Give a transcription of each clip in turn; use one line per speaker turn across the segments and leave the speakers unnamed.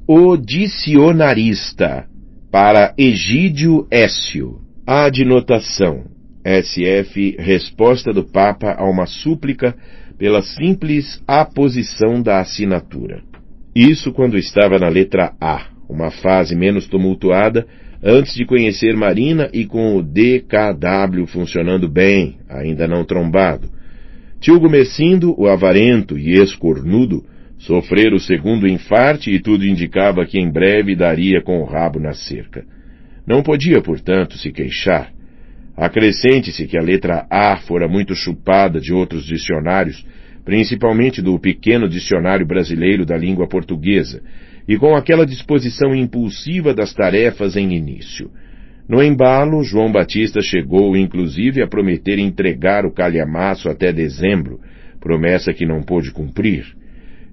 O Dicionarista, para Egídio Écio. Adnotação. SF, resposta do Papa a uma súplica pela simples aposição da assinatura. Isso quando estava na letra A, uma fase menos tumultuada, antes de conhecer Marina e com o DKW funcionando bem, ainda não trombado. Tio Gumercindo, o avarento e ex-cornudo, sofrera o segundo infarte e tudo indicava que em breve daria com o rabo na cerca. Não podia, portanto, se queixar. Acrescente-se que a letra A fora muito chupada de outros dicionários, principalmente do pequeno dicionário brasileiro da língua portuguesa, e com aquela disposição impulsiva das tarefas em início. No embalo, João Batista chegou, inclusive, a prometer entregar o calhamaço até dezembro, promessa que não pôde cumprir.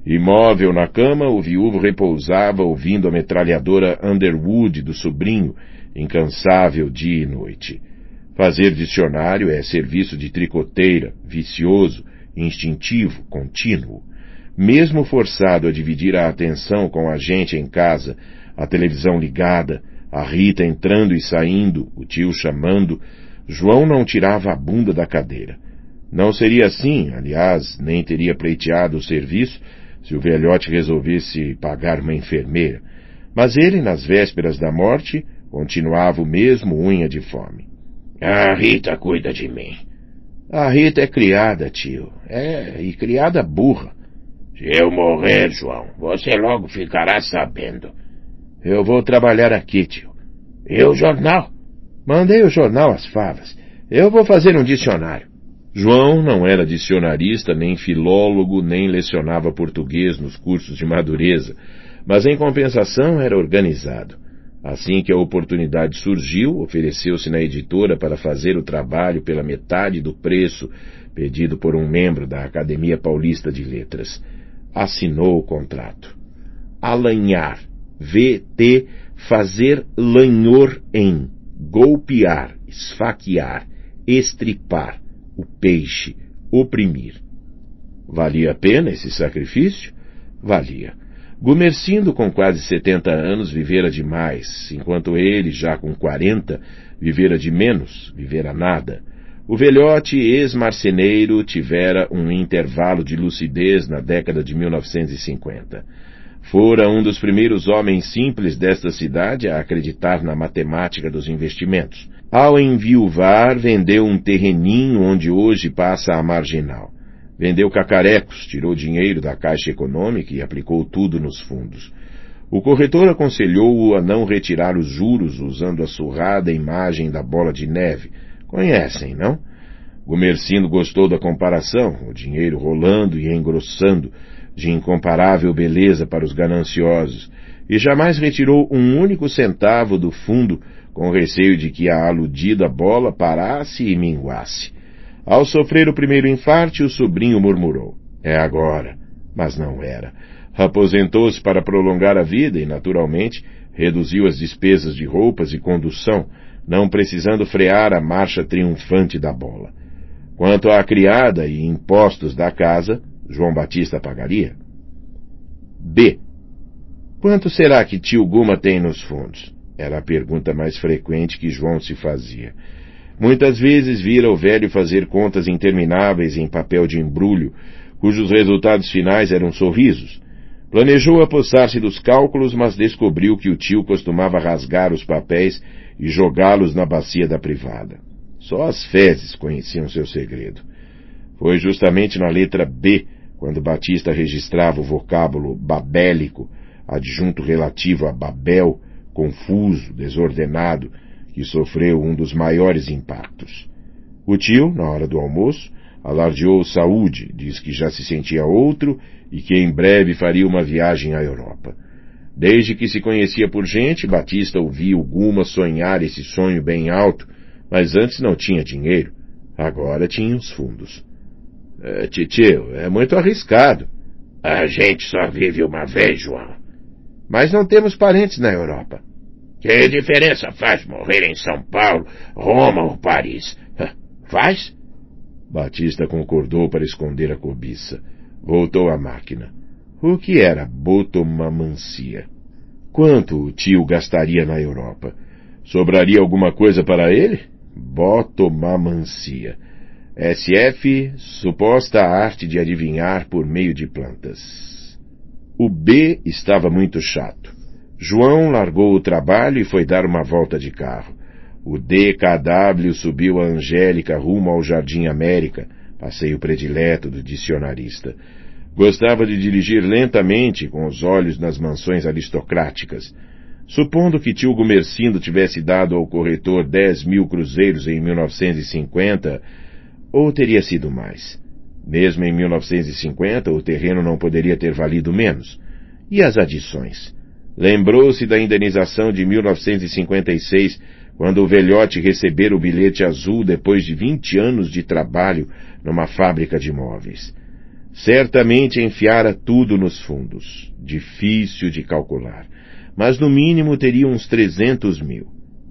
Imóvel na cama, o viúvo repousava ouvindo a metralhadora Underwood do sobrinho, incansável dia e noite. Fazer dicionário é serviço de tricoteira, vicioso, instintivo, contínuo. Mesmo forçado a dividir a atenção com a gente em casa, a televisão ligada, a Rita entrando e saindo, o tio chamando, João não tirava a bunda da cadeira. Não seria assim, aliás, nem teria pleiteado o serviço se o velhote resolvesse pagar uma enfermeira. Mas ele, nas vésperas da morte, continuava o mesmo unha de fome. A Rita cuida de mim. A Rita é criada, tio. E criada burra. Se eu morrer, João, você logo ficará sabendo. Eu vou trabalhar aqui, tio. E o jornal? Mandei o jornal às favas. Eu vou fazer um dicionário. João não era dicionarista, nem filólogo, nem lecionava português nos cursos de Madureza, mas em compensação era organizado. Assim que a oportunidade surgiu, ofereceu-se na editora para fazer o trabalho pela metade do preço pedido por um membro da Academia Paulista de Letras. Assinou o contrato. Alanhar. VT. Fazer lanhor em. Golpear. Esfaquear. Estripar. O peixe. Oprimir. Valia a pena esse sacrifício? Valia. Gumercindo, com quase 70 anos, vivera demais, enquanto ele, já com 40, vivera de menos, vivera nada. O velhote ex-marceneiro tivera um intervalo de lucidez na década de 1950. Fora um dos primeiros homens simples desta cidade a acreditar na matemática dos investimentos. Ao enviuvar, vendeu um terreninho onde hoje passa a Marginal. Vendeu cacarecos, tirou dinheiro da Caixa Econômica e aplicou tudo nos fundos. O corretor aconselhou-o a não retirar os juros usando a surrada imagem da bola de neve. Conhecem, não? Gumercindo gostou da comparação, o dinheiro rolando e engrossando, de incomparável beleza para os gananciosos, e jamais retirou um único centavo do fundo, com receio de que a aludida bola parasse e minguasse. Ao sofrer o primeiro infarte, o sobrinho murmurou. É agora. Mas não era. Aposentou-se para prolongar a vida e, naturalmente, reduziu as despesas de roupas e condução, não precisando frear a marcha triunfante da bola. Quanto à criada e impostos da casa, João Batista pagaria. B. Quanto será que tio Guma tem nos fundos? Era a pergunta mais frequente que João se fazia. Muitas vezes vira o velho fazer contas intermináveis em papel de embrulho, cujos resultados finais eram sorrisos. Planejou apossar-se dos cálculos, mas descobriu que o tio costumava rasgar os papéis e jogá-los na bacia da privada. Só as fezes conheciam seu segredo. Foi justamente na letra B, quando Batista registrava o vocábulo babélico, adjunto relativo a Babel, confuso, desordenado, que sofreu um dos maiores impactos. O tio, na hora do almoço, alardeou saúde, diz que já se sentia outro e que em breve faria uma viagem à Europa. Desde que se conhecia por gente, Batista ouvia o Guma sonhar esse sonho bem alto, mas antes não tinha dinheiro. Agora tinha os fundos. Titio, é muito arriscado. A gente só vive uma vez, João. Mas não temos parentes na Europa. Que diferença faz morrer em São Paulo, Roma ou Paris? Faz? Batista concordou para esconder a cobiça. Voltou à máquina. O que era botomancia? Quanto o tio gastaria na Europa? Sobraria alguma coisa para ele? Botomancia. SF, suposta arte de adivinhar por meio de plantas. O B estava muito chato. João largou o trabalho e foi dar uma volta de carro. O DKW subiu a Angélica rumo ao Jardim América, passeio predileto do dicionarista. Gostava de dirigir lentamente, com os olhos nas mansões aristocráticas. Supondo que tio Gumercindo tivesse dado ao corretor 10.000 cruzeiros em 1950, ou teria sido mais. Mesmo em 1950, o terreno não poderia ter valido menos. E as adições? Lembrou-se da indenização de 1956, quando o velhote recebera o bilhete azul depois de 20 anos de trabalho numa fábrica de móveis. Certamente enfiara tudo nos fundos. Difícil de calcular. Mas no mínimo teria uns 300.000.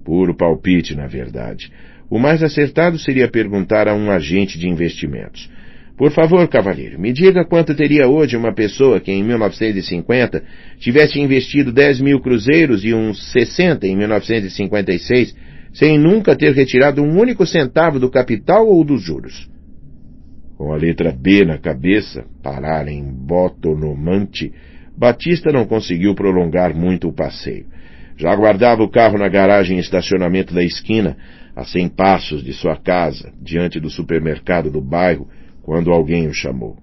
Puro palpite, na verdade. O mais acertado seria perguntar a um agente de investimentos. Por favor, cavalheiro, me diga quanto teria hoje uma pessoa que em 1950 tivesse investido 10.000 cruzeiros e uns 60 em 1956, sem nunca ter retirado um único centavo do capital ou dos juros. Com a letra B na cabeça, parar em Botonomante, Batista não conseguiu prolongar muito o passeio. Já guardava o carro na garagem e estacionamento da esquina, a 100 passos de sua casa, diante do supermercado do bairro, quando alguém o chamou.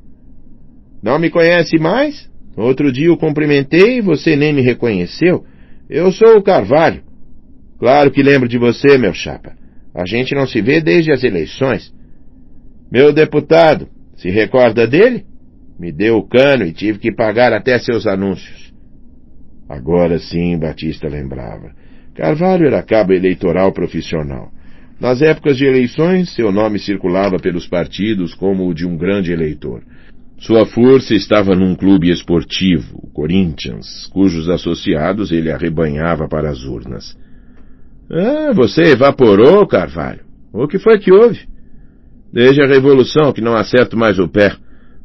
Não me conhece mais? Outro dia o cumprimentei e você nem me reconheceu. Eu sou o Carvalho. Claro que lembro de você, meu chapa. A gente não se vê desde as eleições. Meu deputado, se recorda dele? Me deu o cano e tive que pagar até seus anúncios. Agora sim, Batista lembrava. Carvalho era cabo eleitoral profissional. Nas épocas de eleições, seu nome circulava pelos partidos como o de um grande eleitor. Sua força estava num clube esportivo, o Corinthians, cujos associados ele arrebanhava para as urnas. Ah, você evaporou, Carvalho. O que foi que houve? Desde a Revolução que não acerto mais o pé.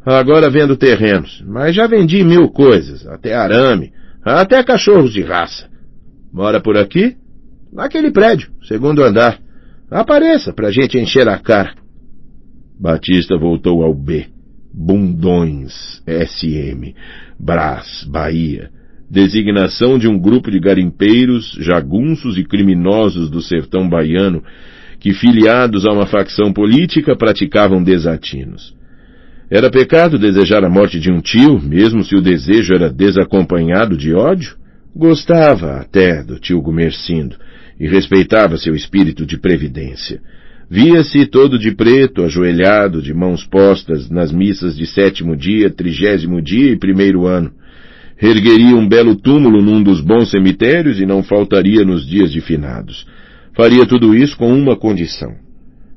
Agora vendo terrenos, mas já vendi 1000 coisas, até arame, até cachorros de raça. Mora por aqui? Naquele prédio, segundo andar. Apareça pra gente encher a cara. Batista voltou ao B. Bundões, SM, Brás, Bahia. Designação de um grupo de garimpeiros, jagunços e criminosos do sertão baiano que, filiados a uma facção política, praticavam desatinos. Era pecado desejar a morte de um tio, mesmo se o desejo era desacompanhado de ódio? Gostava até do tio Gumercindo e respeitava seu espírito de previdência. Via-se todo de preto, ajoelhado, de mãos postas, nas missas de 7º dia, 30º dia e 1º ano. Ergueria um belo túmulo num dos bons cemitérios e não faltaria nos dias de finados. Faria tudo isso com uma condição.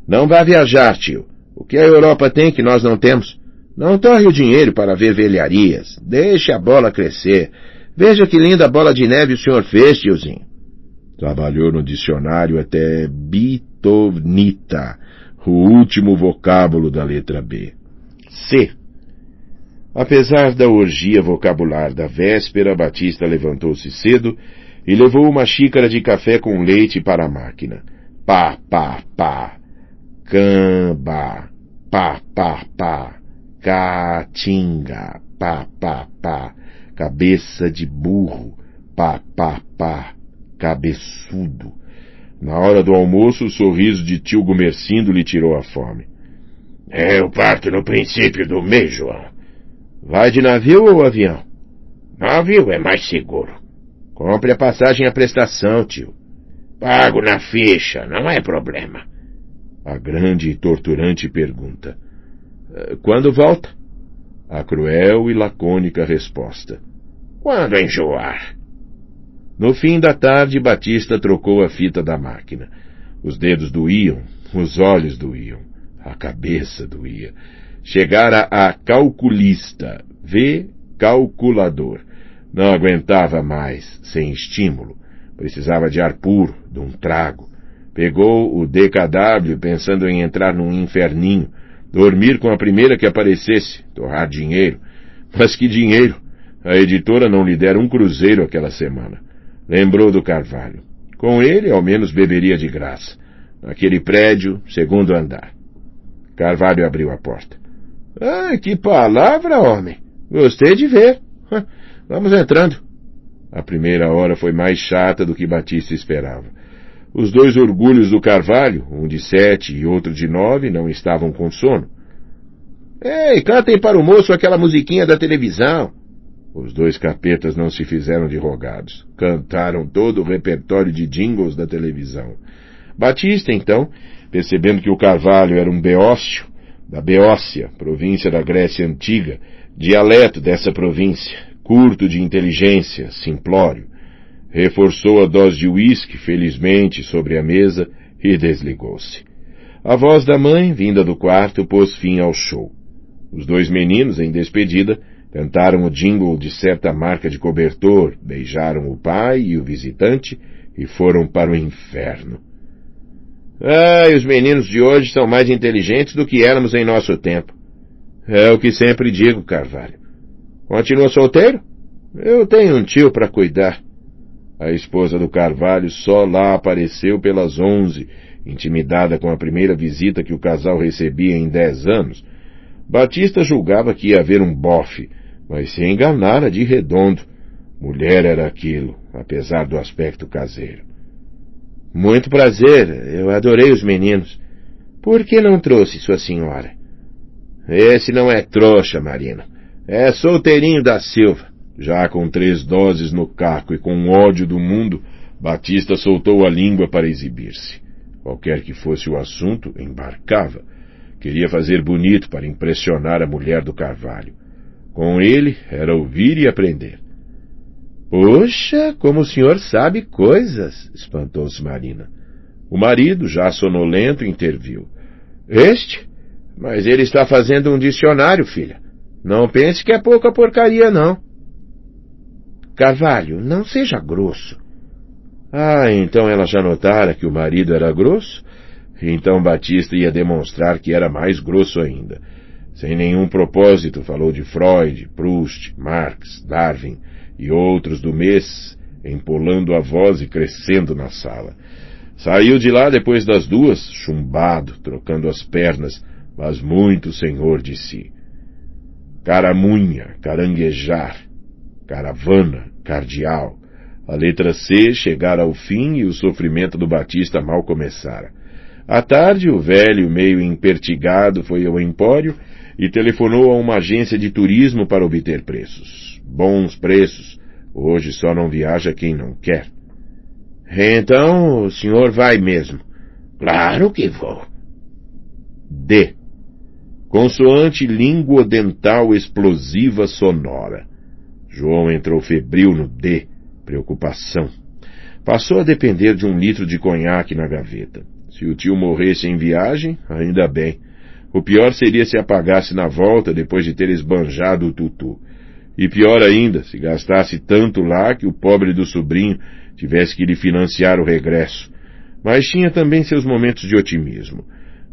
Não vá viajar, tio. O que a Europa tem que nós não temos? Não torre o dinheiro para ver velharias. Deixe a bola crescer. Veja que linda bola de neve o senhor fez, tiozinho. Trabalhou no dicionário até bitonita, o último vocábulo da letra B. C. Apesar da orgia vocabular da véspera, Batista levantou-se cedo e levou uma xícara de café com leite para a máquina. Pá, pá, pá. Camba. Pá, pá, pá. Caatinga. Pá, pá, pá. Cabeça de burro. Pá, pá, pá. Cabeçudo. Na hora do almoço, o sorriso de tio Gumercindo lhe tirou a fome. Eu parto no princípio do mês, João. Vai de navio ou avião? Navio é mais seguro. Compre a passagem à prestação, tio. Pago na ficha, não é problema. A grande e torturante pergunta. Quando volta? A cruel e lacônica resposta. Quando enjoar. No fim da tarde, Batista trocou a fita da máquina. Os dedos doíam, os olhos doíam, a cabeça doía. Chegara a calculista, calculador. Não aguentava mais, sem estímulo. Precisava de ar puro, de um trago. Pegou o DKW pensando em entrar num inferninho, dormir com a primeira que aparecesse, torrar dinheiro. Mas que dinheiro! A editora não lhe dera um cruzeiro aquela semana. Lembrou do Carvalho. Com ele, ao menos beberia de graça. Naquele prédio, segundo andar. Carvalho abriu a porta. Que palavra, homem! Gostei de ver. Vamos entrando. A primeira hora foi mais chata do que Batista esperava. Os dois orgulhos do Carvalho, um de 7 e outro de 9, não estavam com sono. Ei, cantem para o moço aquela musiquinha da televisão. Os dois capetas não se fizeram de rogados. Cantaram todo o repertório de jingles da televisão. Batista, então, percebendo que o Carvalho era um beócio, da Beócia, província da Grécia Antiga, dialeto dessa província, curto de inteligência, simplório, reforçou a dose de uísque, felizmente, sobre a mesa e desligou-se. A voz da mãe, vinda do quarto, pôs fim ao show. Os dois meninos, em despedida, cantaram o jingle de certa marca de cobertor, beijaram o pai e o visitante e foram para o inferno. Os meninos de hoje são mais inteligentes do que éramos em nosso tempo. É o que sempre digo, Carvalho. Continua solteiro? Eu tenho um tio para cuidar. A esposa do Carvalho só lá apareceu pelas 11, intimidada com a primeira visita que o casal recebia em 10 anos. Batista julgava que ia haver um bofe, mas se enganara de redondo. Mulher era aquilo, apesar do aspecto caseiro. Muito prazer, eu adorei os meninos. Por que não trouxe sua senhora? Esse não é trouxa, Marina. É solteirinho da Silva. Já com 3 doses no caco e com ódio do mundo, Batista soltou a língua para exibir-se. Qualquer que fosse o assunto, embarcava. Queria fazer bonito para impressionar a mulher do Carvalho. Com ele, era ouvir e aprender. Poxa, como o senhor sabe coisas, espantou-se Marina. O marido, já sonolento, interviu. Mas ele está fazendo um dicionário, filha. Não pense que é pouca porcaria, não. Carvalho, não seja grosso. Então ela já notara que o marido era grosso? Então Batista ia demonstrar que era mais grosso ainda. Sem nenhum propósito, falou de Freud, Proust, Marx, Darwin e outros do mês, empolando a voz e crescendo na sala. Saiu de lá depois das 2, chumbado, trocando as pernas, mas muito senhor de si. Caramunha, caranguejar, caravana, cardeal. A letra C chegara ao fim e o sofrimento do Batista mal começara. À tarde, o velho, meio empertigado, foi ao empório e telefonou a uma agência de turismo para obter preços. Bons preços. Hoje só não viaja quem não quer. Então, o senhor vai mesmo? Claro que vou. D. Consoante linguodental explosiva sonora. João entrou febril no D. Preocupação. Passou a depender de 1 litro de conhaque na gaveta. Se o tio morresse em viagem, ainda bem. O pior seria se apagasse na volta depois de ter esbanjado o tutu. E pior ainda, se gastasse tanto lá que o pobre do sobrinho tivesse que lhe financiar o regresso. Mas tinha também seus momentos de otimismo.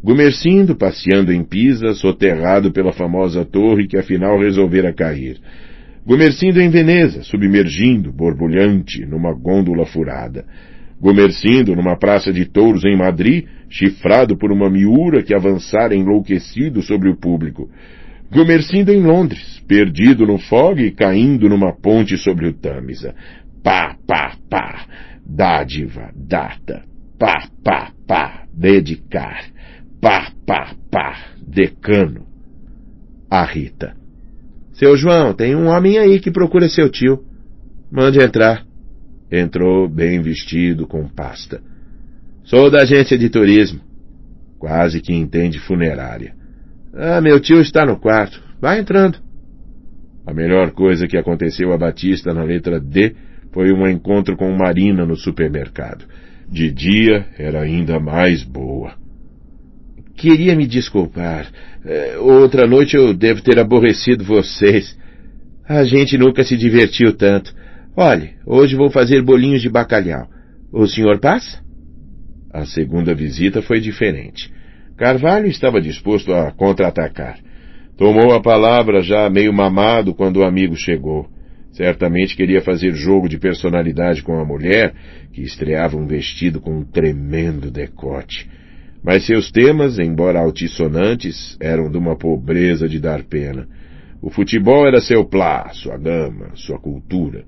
Gumercindo, passeando em Pisa, soterrado pela famosa torre que afinal resolvera cair. Gumercindo em Veneza, submergindo, borbulhante, numa gôndola furada. Gumercindo numa praça de touros em Madrid, chifrado por uma miúra que avançara enlouquecido sobre o público. Gumercindo em Londres, perdido no fog e caindo numa ponte sobre o Tâmisa. Pá, pá, pá, dádiva, data, pá, pá, pá, dedicar, pá, pá, pá, decano. A Rita. Seu João, tem um homem aí que procura seu tio. Mande entrar. Entrou bem vestido, com pasta. Sou da agência de turismo. Quase que entende funerária. Meu tio está no quarto. Vai entrando. A melhor coisa que aconteceu a Batista na letra D foi um encontro com Marina no supermercado. De dia era ainda mais boa. Queria me desculpar. Outra noite eu devo ter aborrecido vocês. A gente nunca se divertiu tanto. Olhe, hoje vou fazer bolinhos de bacalhau. O senhor passa? A segunda visita foi diferente. Carvalho estava disposto a contra-atacar. Tomou a palavra já meio mamado quando o amigo chegou. Certamente queria fazer jogo de personalidade com a mulher, que estreava um vestido com um tremendo decote. Mas seus temas, embora altissonantes, eram de uma pobreza de dar pena. O futebol era seu plá, sua gama, sua cultura.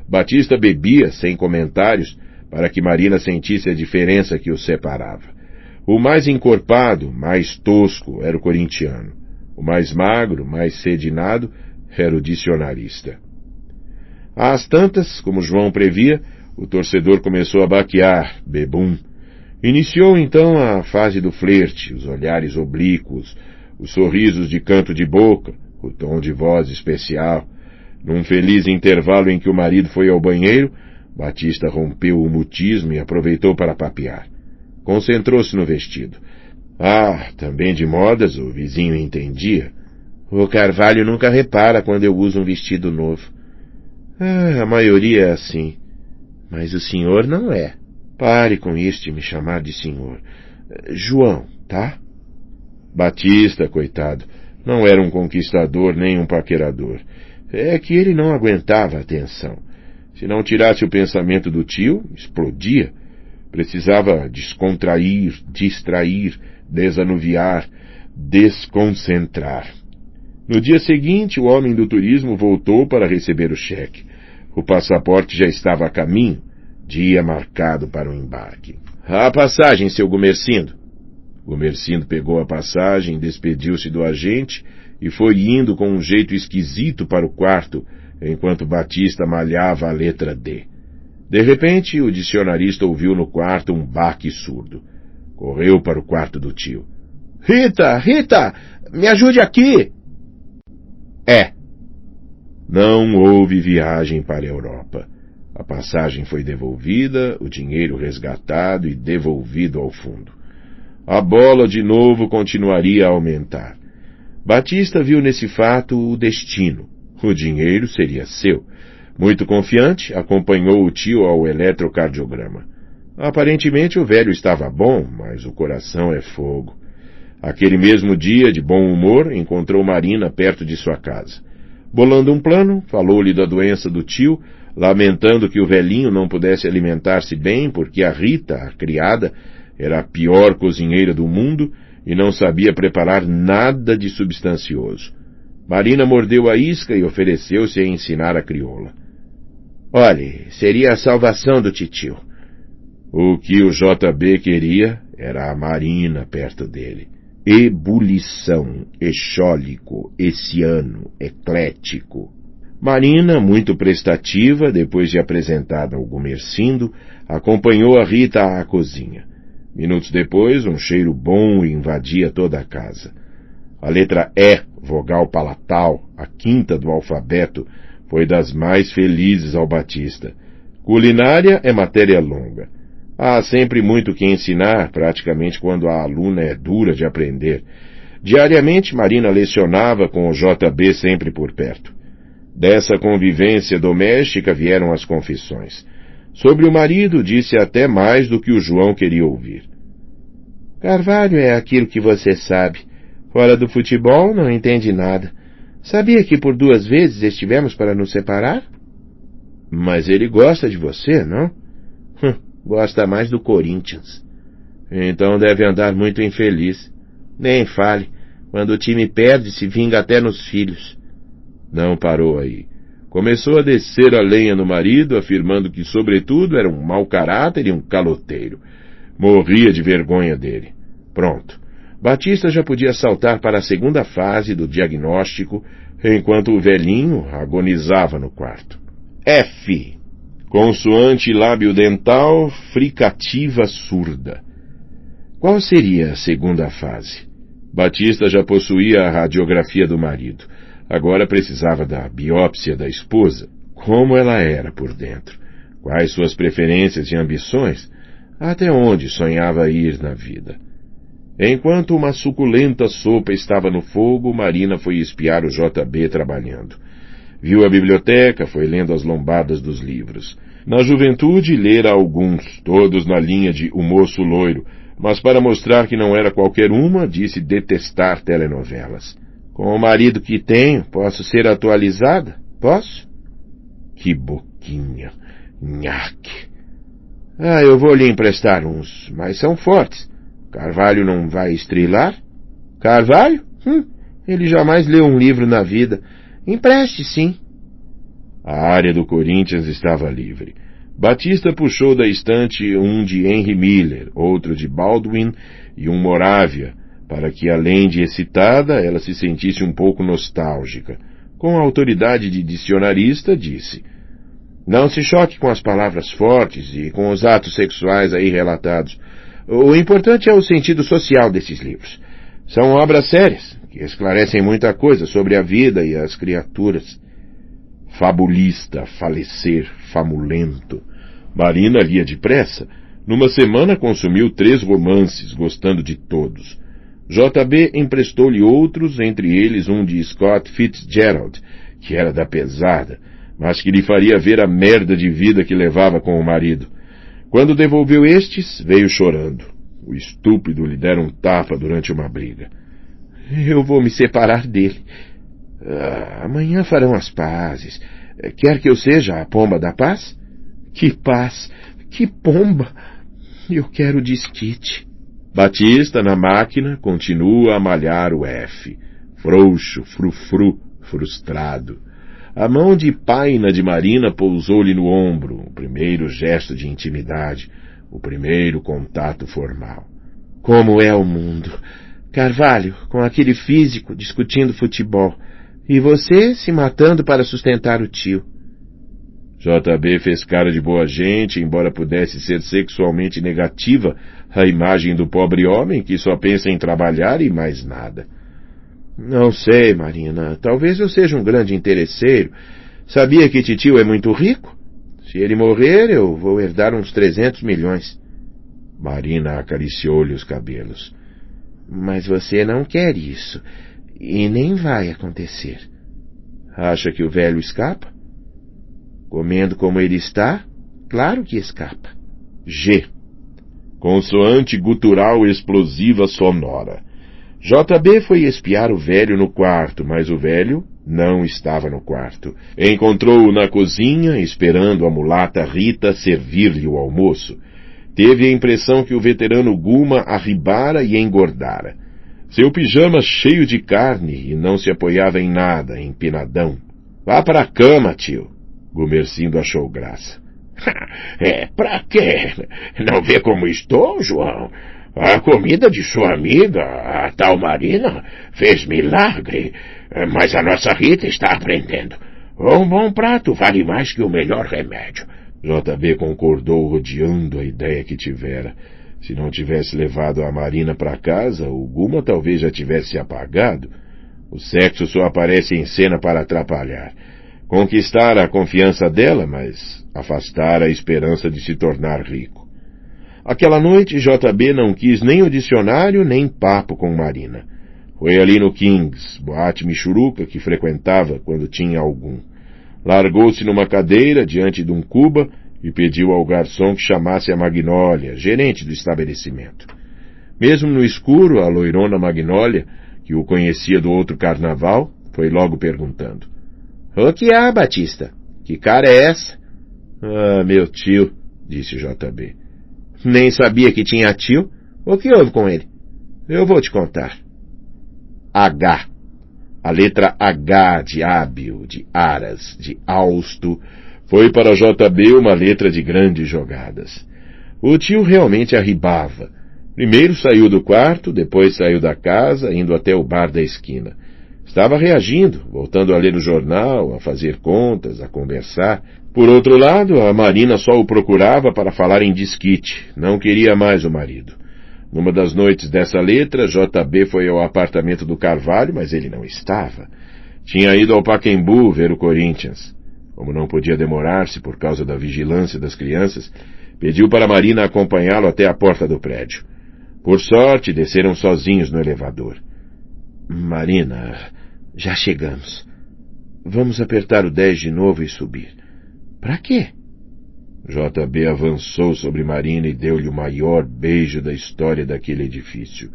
Batista bebia, sem comentários, para que Marina sentisse a diferença que os separava. O mais encorpado, mais tosco, era o corintiano. O mais magro, mais sedinado, era o dicionarista. Às tantas, como João previa, o torcedor começou a baquear, bebum. Iniciou então a fase do flerte, os olhares oblíquos, os sorrisos de canto de boca, o tom de voz especial. Num feliz intervalo em que o marido foi ao banheiro, Batista rompeu o mutismo e aproveitou para papear. Concentrou-se no vestido. Também de modas o vizinho entendia. O Carvalho nunca repara quando eu uso um vestido novo. A maioria é assim. Mas o senhor não é. Pare com isso de me chamar de senhor. João, tá? Batista, coitado, não era um conquistador nem um paquerador. É que ele não aguentava a atenção. Se não tirasse o pensamento do tio, explodia. Precisava descontrair, distrair, desanuviar, desconcentrar. No dia seguinte, o homem do turismo voltou para receber o cheque. O passaporte já estava a caminho, dia marcado para o embarque. A passagem, seu Gumercindo. Gumercindo pegou a passagem, despediu-se do agente e foi indo com um jeito esquisito para o quarto, enquanto Batista malhava a letra D. De repente, o dicionarista ouviu no quarto um baque surdo. Correu para o quarto do tio. Rita, me ajude aqui! Não houve viagem para a Europa. A passagem foi devolvida, o dinheiro resgatado e devolvido ao fundo. A bola de novo continuaria a aumentar. Batista viu nesse fato o destino. O dinheiro seria seu. Muito confiante, acompanhou o tio ao eletrocardiograma. Aparentemente o velho estava bom, mas o coração é fogo. Aquele mesmo dia, de bom humor, encontrou Marina perto de sua casa. Bolando um plano, falou-lhe da doença do tio, lamentando que o velhinho não pudesse alimentar-se bem porque a Rita, a criada, era a pior cozinheira do mundo e não sabia preparar nada de substancioso. Marina mordeu a isca e ofereceu-se a ensinar a crioula. Olhe, seria a salvação do titio. O que o JB queria era a Marina perto dele. Ebulição, exólico, essiano, eclético. Marina, muito prestativa, depois de apresentada ao Gumercindo, acompanhou a Rita à cozinha. Minutos depois, um cheiro bom invadia toda a casa. A letra E, vogal palatal, a quinta do alfabeto, foi das mais felizes ao Batista. Culinária é matéria longa. Há sempre muito que ensinar, praticamente quando a aluna é dura de aprender. Diariamente, Marina lecionava com o JB sempre por perto. Dessa convivência doméstica vieram as confissões. Sobre o marido, disse até mais do que o João queria ouvir. Carvalho é aquilo que você sabe. Fora do futebol, não entende nada. Sabia que por 2 vezes estivemos para nos separar? Mas ele gosta de você, não? Gosta mais do Corinthians. Então deve andar muito infeliz. Nem fale. Quando o time perde, se vinga até nos filhos. Não parou aí. Começou a descer a lenha no marido, afirmando que, sobretudo, era um mau caráter e um caloteiro. Morria de vergonha dele. Pronto. Batista já podia saltar para a segunda fase do diagnóstico, enquanto o velhinho agonizava no quarto. F. Consoante lábio dental, fricativa surda. Qual seria a segunda fase? Batista já possuía a radiografia do marido. Agora precisava da biópsia da esposa. Como ela era por dentro? Quais suas preferências e ambições? Até onde sonhava ir na vida? Enquanto uma suculenta sopa estava no fogo, Marina foi espiar o JB trabalhando. Viu a biblioteca, foi lendo as lombadas dos livros. Na juventude, lera alguns, todos na linha de O Moço Loiro, mas para mostrar que não era qualquer uma, disse detestar telenovelas. Com o marido que tenho, posso ser atualizada? Posso? Que boquinha. Nhaque. Ah, eu vou lhe emprestar uns, mas são fortes. Carvalho não vai estrilar? Carvalho? Ele jamais leu um livro na vida. Empreste, sim. A área do Corinthians estava livre. Batista puxou da estante um de Henry Miller, outro de Baldwin e um Moravia, para que, além de excitada, ela se sentisse um pouco nostálgica. Com a autoridade de dicionarista, disse: não se choque com as palavras fortes e com os atos sexuais aí relatados. O importante é o sentido social desses livros. São obras sérias, que esclarecem muita coisa sobre a vida e as criaturas. Fabulista, falecer, famulento. Marina lia depressa. Numa semana consumiu 3 romances, gostando de todos. J.B. emprestou-lhe outros, entre eles um de Scott Fitzgerald, que era da pesada, mas que lhe faria ver a merda de vida que levava com o marido. Quando devolveu estes, veio chorando. O estúpido lhe dera um tapa durante uma briga. Eu vou me separar dele. Amanhã farão as pazes. Quer que eu seja a pomba da paz? Que paz! Que pomba! Eu quero disquite. Batista, na máquina, continua a malhar o F. Frouxo, frufru, frustrado. A mão de paina de Marina pousou-lhe no ombro, o primeiro gesto de intimidade, o primeiro contato formal. Como é o mundo! Carvalho, com aquele físico, discutindo futebol. E você se matando para sustentar o tio. J.B. fez cara de boa gente, embora pudesse ser sexualmente negativa a imagem do pobre homem que só pensa em trabalhar e mais nada. Não sei, Marina. Talvez eu seja um grande interesseiro. Sabia que titio é muito rico? Se ele morrer, eu vou herdar uns 300 milhões. Marina acariciou-lhe os cabelos. Mas você não quer isso. E nem vai acontecer. Acha que o velho escapa? Comendo como ele está, claro que escapa. G. Consoante gutural explosiva sonora. J.B. foi espiar o velho no quarto, mas o velho não estava no quarto. Encontrou-o na cozinha, esperando a mulata Rita servir-lhe o almoço. Teve a impressão que o veterano Guma arribara e engordara. Seu pijama cheio de carne e não se apoiava em nada, empinadão. Vá para a cama, tio. Gumercindo achou graça. Pra quê? Não vê como estou, João? A comida de sua amiga, a tal Marina, fez milagre, mas a nossa Rita está aprendendo. Um bom prato vale mais que o melhor remédio. J.B. concordou, rodeando a ideia que tivera. Se não tivesse levado a Marina para casa, o Guma talvez já tivesse apagado. O sexo só aparece em cena para atrapalhar. Conquistar a confiança dela, mas afastar a esperança de se tornar rico. Aquela noite, J.B. não quis nem o dicionário, nem papo com Marina. Foi ali no Kings, boate michuruca que frequentava quando tinha algum. Largou-se numa cadeira diante de um cuba e pediu ao garçom que chamasse a Magnólia, gerente do estabelecimento. Mesmo no escuro, a loirona Magnólia, que o conhecia do outro carnaval, foi logo perguntando. O que há, Batista? Que cara é essa? Meu tio, disse J.B. Nem sabia que tinha tio. O que houve com ele? Eu vou te contar. H. A letra H de hábil, de aras, de austo, foi para J.B. uma letra de grandes jogadas. O tio realmente arribava. Primeiro saiu do quarto, depois saiu da casa, indo até o bar da esquina. Estava reagindo, voltando a ler o jornal, a fazer contas, a conversar. Por outro lado, a Marina só o procurava para falar em disquite. Não queria mais o marido. Numa das noites dessa letra, J.B. foi ao apartamento do Carvalho, mas ele não estava. Tinha ido ao Pacaembu ver o Corinthians. Como não podia demorar-se por causa da vigilância das crianças, pediu para Marina acompanhá-lo até a porta do prédio. Por sorte, desceram sozinhos no elevador. Marina, já chegamos. Vamos apertar o 10 de novo e subir. Para quê? J.B. avançou sobre Marina e deu-lhe o maior beijo da história daquele edifício.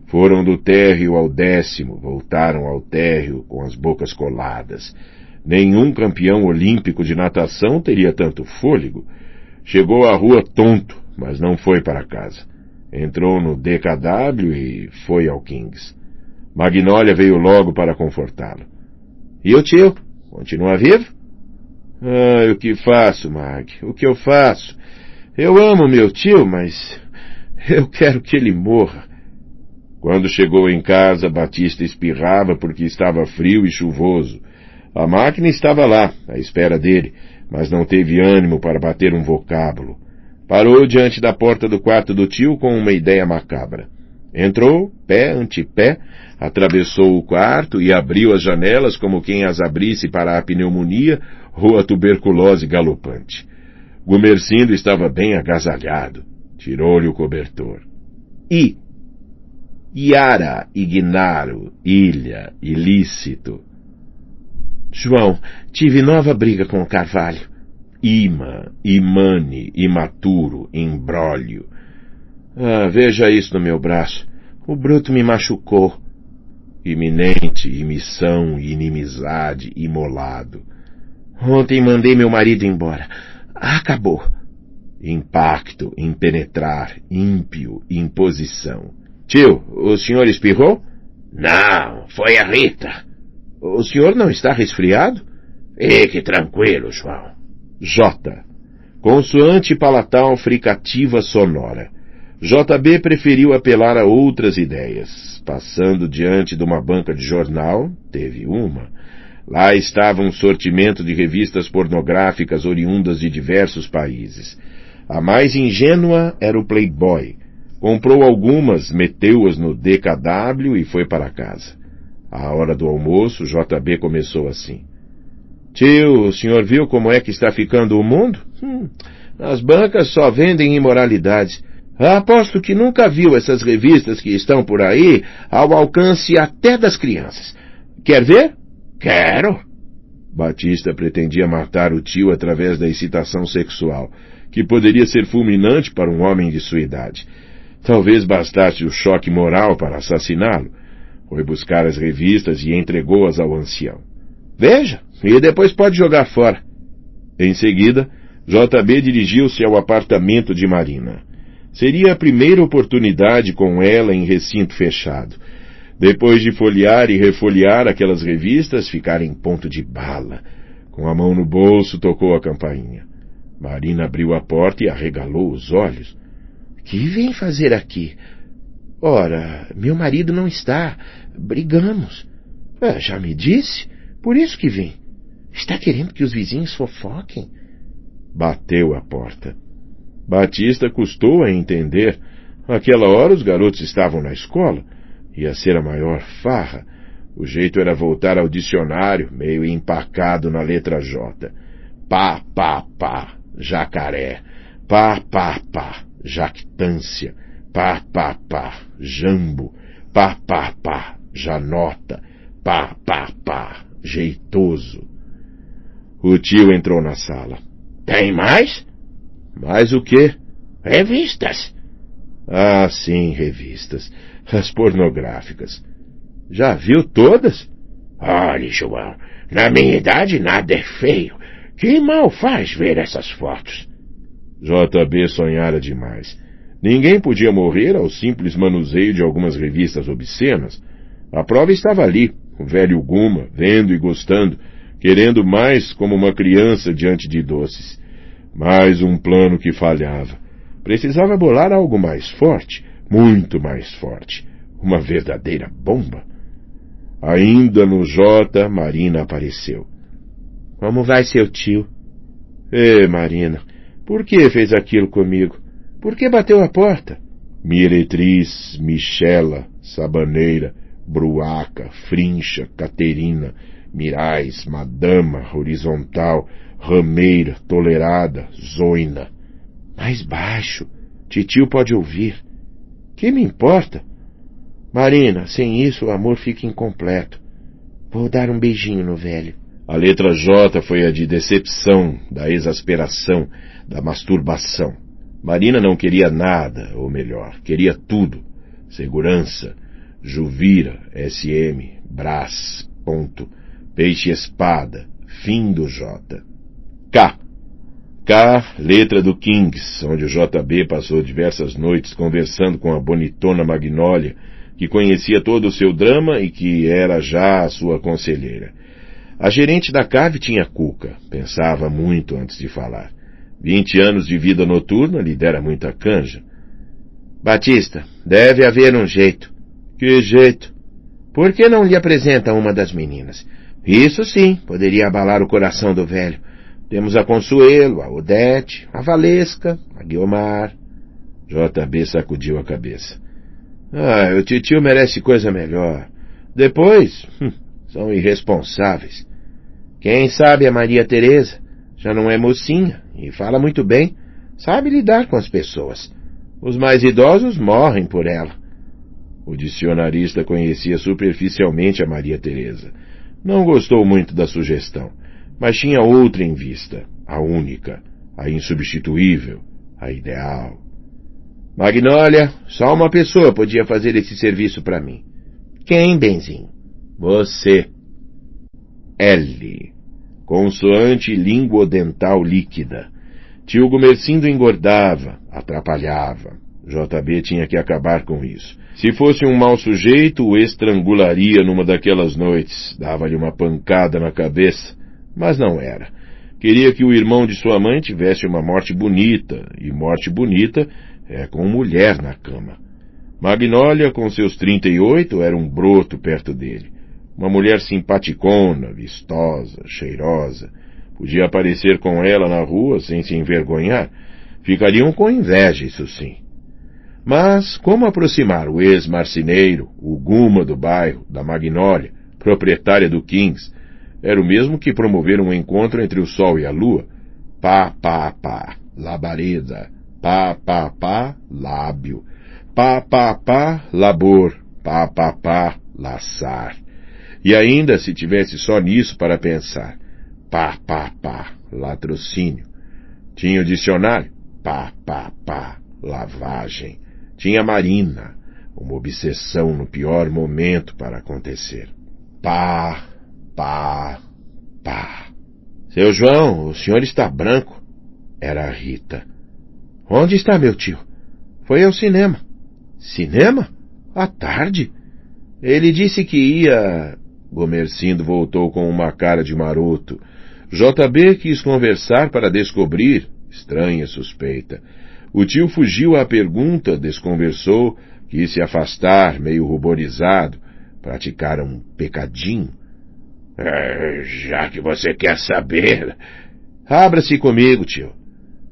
Foram do térreo ao 10º, voltaram ao térreo com as bocas coladas. Nenhum campeão olímpico de natação teria tanto fôlego. Chegou à rua tonto, mas não foi para casa. Entrou no DKW e foi ao Kings. Magnólia veio logo para confortá-lo. E o tio? Continua vivo? O que faço, Mag? O que eu faço? Eu amo meu tio, mas eu quero que ele morra. Quando chegou em casa, Batista espirrava porque estava frio e chuvoso. A máquina estava lá, à espera dele, mas não teve ânimo para bater um vocábulo. Parou diante da porta do quarto do tio com uma ideia macabra. Entrou, pé ante pé, atravessou o quarto e abriu as janelas como quem as abrisse para a pneumonia ou a tuberculose galopante. Gumercindo estava bem agasalhado. Tirou-lhe o cobertor. Iara, Ignaro, Ilha, Ilícito. João, tive nova briga com o Carvalho. Ima, Imane, Imaturo, Imbróglio. Veja isso no meu braço. O bruto me machucou. Iminente, imissão, inimizade, imolado. Ontem mandei meu marido embora. Acabou. Impacto, impenetrar, ímpio, imposição. Tio, o senhor espirrou?
Não, foi a Rita.
O senhor não está resfriado?
Fique tranquilo, João.
J. Consoante palatal fricativa sonora. JB preferiu apelar a outras ideias. Passando diante de uma banca de jornal, teve uma. Lá estava um sortimento de revistas pornográficas oriundas de diversos países. A mais ingênua era o Playboy. Comprou algumas, meteu-as no DKW e foi para casa. À hora do almoço, JB começou assim. Tio, o senhor viu como é que está ficando o mundo? As bancas só vendem imoralidades. Aposto que nunca viu essas revistas que estão por aí ao alcance até das crianças. Quer ver?
Quero.
Batista pretendia matar o tio através da excitação sexual, que poderia ser fulminante para um homem de sua idade. Talvez bastasse o choque moral para assassiná-lo. Foi buscar as revistas e entregou-as ao ancião. Veja, e depois pode jogar fora. Em seguida, JB dirigiu-se ao apartamento de Marina. Seria a primeira oportunidade com ela em recinto fechado. Depois de folhear e refolhear aquelas revistas, ficar em ponto de bala. Com a mão no bolso, tocou a campainha. Marina abriu a porta e arregalou os olhos. — Que vem fazer aqui? — Ora, meu marido não está. Brigamos. — Já me disse? Por isso que vim. Está querendo que os vizinhos fofoquem? Bateu a porta. Batista custou a entender. Naquela hora os garotos estavam na escola. Ia ser a maior farra. O jeito era voltar ao dicionário, meio empacado na letra J. Pá, pá, pá, jacaré. Pá, pá, pá, jactância. Pá, pá, pá, jambo. Pá, pá, pá, janota. Pá, pá, pá, jeitoso. O tio entrou na sala.
Tem mais?
Mais o quê?
Revistas.
Ah, sim, revistas. As pornográficas. Já viu todas?
Olhe, João, na minha idade nada é feio. Que mal faz ver essas fotos?
JB sonhara demais. Ninguém podia morrer ao simples manuseio de algumas revistas obscenas. A prova estava ali, o velho Guma, vendo e gostando, querendo mais como uma criança diante de doces. Mais um plano que falhava. Precisava bolar algo mais forte, muito mais forte. Uma verdadeira bomba. Ainda no J, Marina apareceu. — Como vai seu tio? — Marina, por que fez aquilo comigo? Por que bateu a porta? Meretriz, Michela, Sabaneira, Bruaca, Frincha, Caterina, Mirais, Madama, Horizontal, Rameira, Tolerada, Zoina. Mais baixo. Titio pode ouvir. Que me importa? Marina, sem isso o amor fica incompleto. Vou dar um beijinho no velho. A letra J foi a de decepção, da exasperação, da masturbação. Marina não queria nada, ou melhor, queria tudo. Segurança, Juvira, SM, Brás, ponto, Peixe-Espada, Fim do J. K. K, letra do Kings, onde o JB passou diversas noites conversando com a bonitona Magnólia, que conhecia todo o seu drama e que era já a sua conselheira. A gerente da cave tinha cuca, pensava muito antes de falar. 20 anos de vida noturna lhe dera muita canja. Batista, deve haver um jeito. Que jeito? Por que não lhe apresenta uma das meninas? Isso sim, poderia abalar o coração do velho. Temos a Consuelo, a Odete, a Valesca, a Guiomar. JB sacudiu a cabeça. O titio merece coisa melhor. Depois, são irresponsáveis. Quem sabe a Maria Teresa? Já não é mocinha e fala muito bem. Sabe lidar com as pessoas. Os mais idosos morrem por ela. O dicionarista conhecia superficialmente a Maria Teresa. Não gostou muito da sugestão, mas tinha outra em vista, a única, a insubstituível, a ideal. Magnólia, só uma pessoa podia fazer esse serviço para mim. Quem, benzinho? Você. L. Consoante linguodental líquida. Tio Gumercindo engordava, atrapalhava. JB tinha que acabar com isso. Se fosse um mau sujeito, o estrangularia numa daquelas noites, dava-lhe uma pancada na cabeça, mas não era. Queria que o irmão de sua mãe tivesse uma morte bonita, e morte bonita é com mulher na cama. Magnólia, com seus 38, era um broto perto dele. Uma mulher simpaticona, vistosa, cheirosa. Podia aparecer com ela na rua sem se envergonhar. Ficariam com inveja, isso sim. Mas como aproximar o ex-marceneiro, o Guma do bairro, da Magnólia, proprietária do Kings, era o mesmo que promover um encontro entre o sol e a lua? Pá, pá, pá, labareda. Pá, pá, pá, lábio. Pá, pá, pá, labor. Pá, pá, pá, laçar. E ainda se tivesse só nisso para pensar. Pá, pá, pá, latrocínio. Tinha o dicionário? Pá, pá, pá, lavagem. Tinha Marina, uma obsessão no pior momento para acontecer. Pá, pá, pá. Seu João, o senhor está branco. Era a Rita. Onde está meu tio? Foi ao cinema. Cinema? À tarde? Ele disse que ia... Gumercindo voltou com uma cara de maroto. JB quis conversar para descobrir, estranha suspeita. O tio fugiu à pergunta, desconversou, quis se afastar, meio ruborizado. Praticaram um pecadinho.
Já que você quer saber...
Abra-se comigo, tio.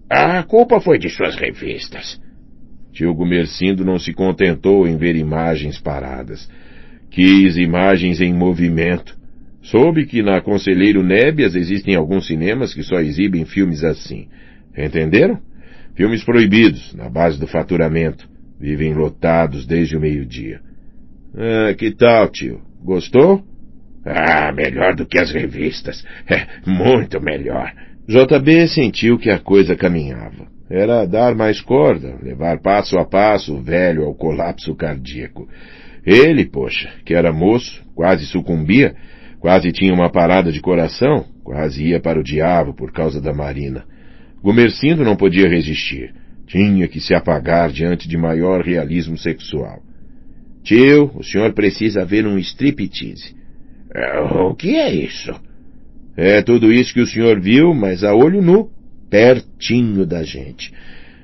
A culpa foi de suas revistas.
Tio Gumercindo não se contentou em ver imagens paradas. Quis imagens em movimento. Soube que na Conselheiro Nébias existem alguns cinemas que só exibem filmes assim. Entenderam? Filmes proibidos, na base do faturamento. Vivem lotados desde o meio-dia. Que tal, tio? Gostou?
Melhor do que as revistas. Muito melhor.
JB sentiu que a coisa caminhava. Era dar mais corda, levar passo a passo o velho ao colapso cardíaco. Ele, poxa, que era moço, quase sucumbia, quase tinha uma parada de coração, quase ia para o diabo por causa da Marina. Gumercindo não podia resistir. Tinha que se apagar diante de maior realismo sexual. Tio, o senhor precisa ver um striptease.
O que é isso?
É tudo isso que o senhor viu, mas a olho nu, pertinho da gente.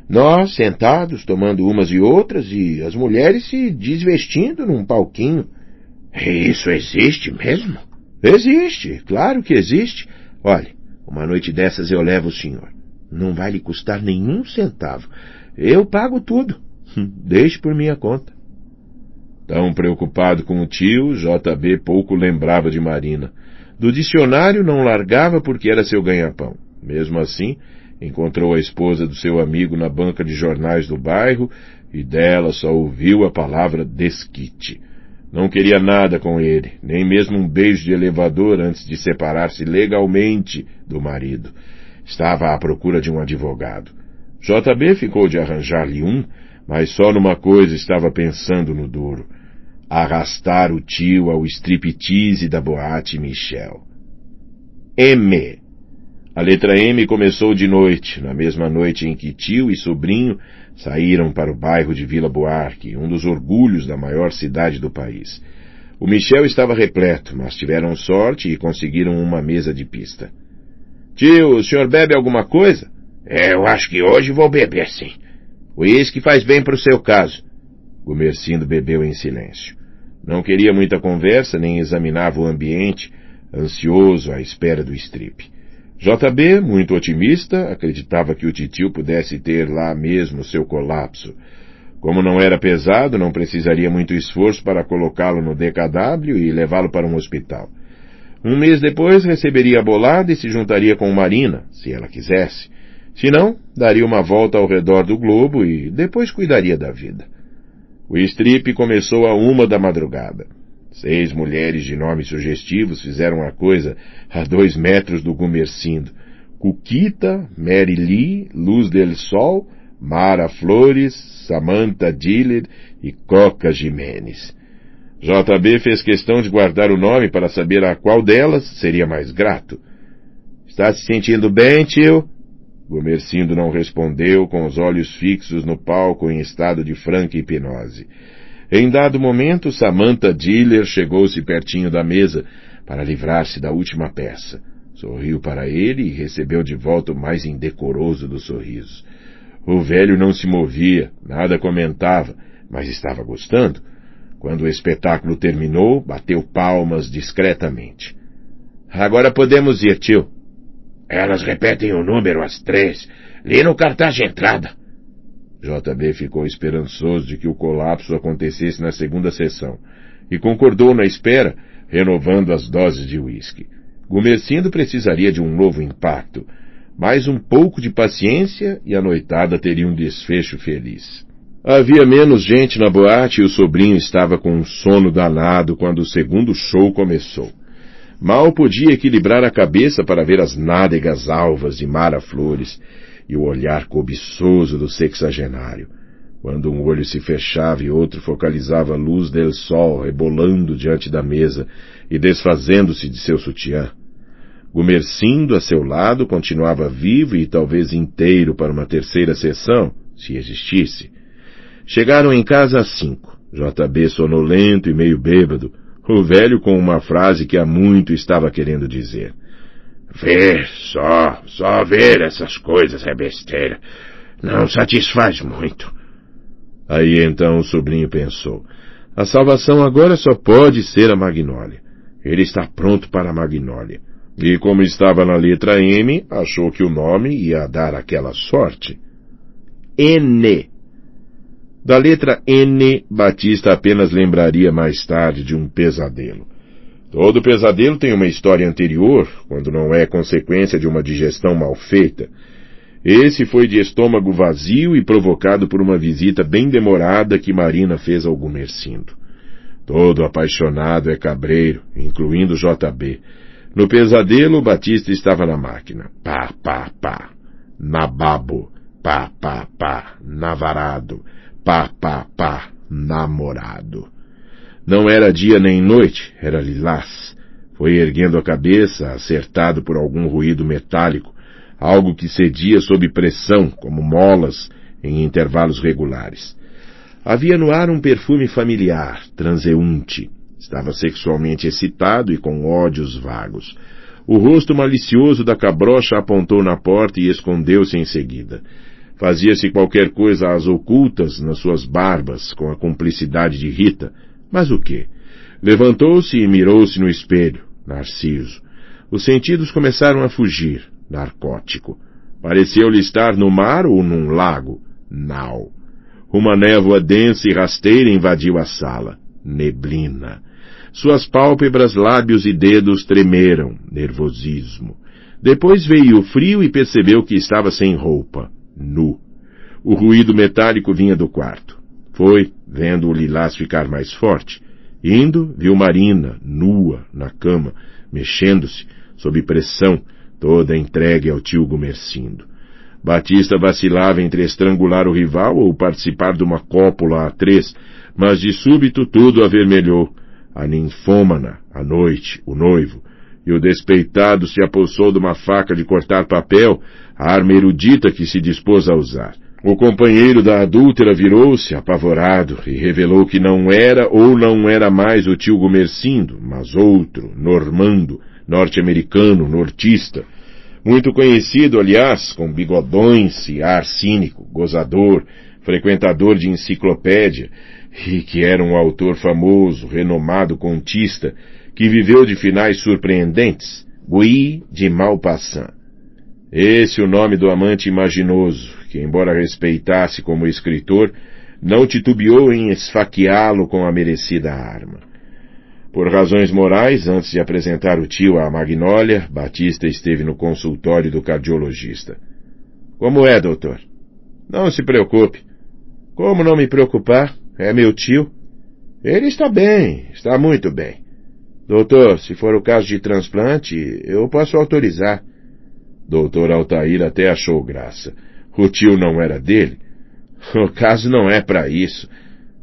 Nós, sentados, tomando umas e outras, e as mulheres se desvestindo num palquinho.
Isso existe mesmo?
Existe, claro que existe. Olhe, uma noite dessas eu levo o senhor. Não vai lhe custar nenhum centavo. Eu pago tudo. Deixe por minha conta. Tão preocupado com o tio, JB pouco lembrava de Marina. Do dicionário não largava porque era seu ganha-pão. Mesmo assim, encontrou a esposa do seu amigo na banca de jornais do bairro e dela só ouviu a palavra desquite. Não queria nada com ele, nem mesmo um beijo de elevador antes de separar-se legalmente do marido. Estava à procura de um advogado. JB ficou de arranjar-lhe um, mas só numa coisa estava pensando no duro: arrastar o tio ao striptease da boate Michel. M. A letra M começou de noite, na mesma noite em que tio e sobrinho saíram para o bairro de Vila Buarque, um dos orgulhos da maior cidade do país. O Michel estava repleto, mas tiveram sorte e conseguiram uma mesa de pista. Tio, o senhor bebe alguma coisa?
Eu acho que hoje vou beber, sim.
Uísque faz bem para o seu caso. Gumersindo bebeu em silêncio. Não queria muita conversa, nem examinava o ambiente, ansioso à espera do strip. JB, muito otimista, acreditava que o titio pudesse ter lá mesmo seu colapso. Como não era pesado, não precisaria muito esforço para colocá-lo no DKW e levá-lo para um hospital. Um mês depois receberia a bolada e se juntaria com Marina, se ela quisesse. Se não, daria uma volta ao redor do globo e depois cuidaria da vida. O strip começou à 1 da madrugada. 6 mulheres de nomes sugestivos fizeram a coisa a 2 metros do Gumersindo. Cuquita, Mary Lee, Luz del Sol, Mara Flores, Samantha Diller e Coca Jimenez. JB fez questão de guardar o nome para saber a qual delas seria mais grato. Está se sentindo bem, tio? Gumersindo não respondeu, com os olhos fixos no palco em estado de franca hipnose. Em dado momento, Samantha Diller chegou-se pertinho da mesa para livrar-se da última peça. Sorriu para ele e recebeu de volta o mais indecoroso dos sorrisos. O velho não se movia, nada comentava, mas estava gostando. Quando o espetáculo terminou, bateu palmas discretamente. Agora podemos ir, tio.
Elas repetem o número às 3. Li no cartaz de entrada.
JB ficou esperançoso de que o colapso acontecesse na segunda sessão e concordou na espera, renovando as doses de uísque. Gumersindo precisaria de um novo impacto, mais um pouco de paciência e a noitada teria um desfecho feliz. Havia menos gente na boate e o sobrinho estava com um sono danado quando o segundo show começou. Mal podia equilibrar a cabeça para ver as nádegas alvas de Mara Flores e o olhar cobiçoso do sexagenário. Quando um olho se fechava e outro focalizava a luz del sol rebolando diante da mesa e desfazendo-se de seu sutiã. Gumersindo a seu lado continuava vivo e talvez inteiro para uma terceira sessão, se existisse. Chegaram em casa às 5, JB sonolento e meio bêbado, o velho com uma frase que há muito estava querendo dizer.
Ver, só ver essas coisas é besteira. Não satisfaz muito.
Aí então o sobrinho pensou. A salvação agora só pode ser a Magnólia. Ele está pronto para a Magnólia. E como estava na letra M, achou que o nome ia dar aquela sorte. N. Da letra N, Batista apenas lembraria mais tarde de um pesadelo. Todo pesadelo tem uma história anterior, quando não é consequência de uma digestão mal feita. Esse foi de estômago vazio e provocado por uma visita bem demorada que Marina fez ao Gumersindo. Todo apaixonado é cabreiro, incluindo JB. No pesadelo, Batista estava na máquina. Pá, pá, pá. Nababo. Pá, pá, pá. Navarado. Pá, pá, pá. Namorado. Não era dia nem noite, era lilás. Foi erguendo a cabeça, acertado por algum ruído metálico, algo que cedia sob pressão, como molas, em intervalos regulares. Havia no ar um perfume familiar, transeunte. Estava sexualmente excitado e com ódios vagos. O rosto malicioso da cabrocha apontou na porta e escondeu-se em seguida. Fazia-se qualquer coisa às ocultas nas suas barbas, com a cumplicidade de Rita. Mas o quê? Levantou-se e mirou-se no espelho. Narciso. Os sentidos começaram a fugir. Narcótico. Pareceu-lhe estar no mar ou num lago. Nau. Uma névoa densa e rasteira invadiu a sala. Neblina. Suas pálpebras, lábios e dedos tremeram. Nervosismo. Depois veio o frio e percebeu que estava sem roupa. Nu. O ruído metálico vinha do quarto. Foi, vendo o lilás ficar mais forte. Indo, viu Marina, nua, na cama, mexendo-se, sob pressão, toda entregue ao tio Gumersindo. Batista vacilava entre estrangular o rival ou participar de uma cópula a 3, mas de súbito tudo avermelhou. A ninfômana, a noite, o noivo, e o despeitado se apossou de uma faca de cortar papel, a arma erudita que se dispôs a usar. O companheiro da adúltera virou-se, apavorado, e revelou que não era ou não era mais o tio Gumercindo, mas outro, normando, norte-americano, nortista, muito conhecido, aliás, com bigodões e ar cínico, gozador, frequentador de enciclopédia, e que era um autor famoso, renomado contista, que viveu de finais surpreendentes, Guy de Maupassant. Esse o nome do amante imaginoso, que, embora respeitasse como escritor, não titubeou em esfaqueá-lo com a merecida arma. Por razões morais, antes de apresentar o tio à Magnólia, Batista esteve no consultório do cardiologista. — Como é, doutor? — Não se preocupe. — Como não me preocupar? É meu tio. — Ele está bem, está muito bem. — Doutor, se for o caso de transplante, eu posso autorizar. Doutor Altair até achou graça. O tio não era dele? O caso não é para isso.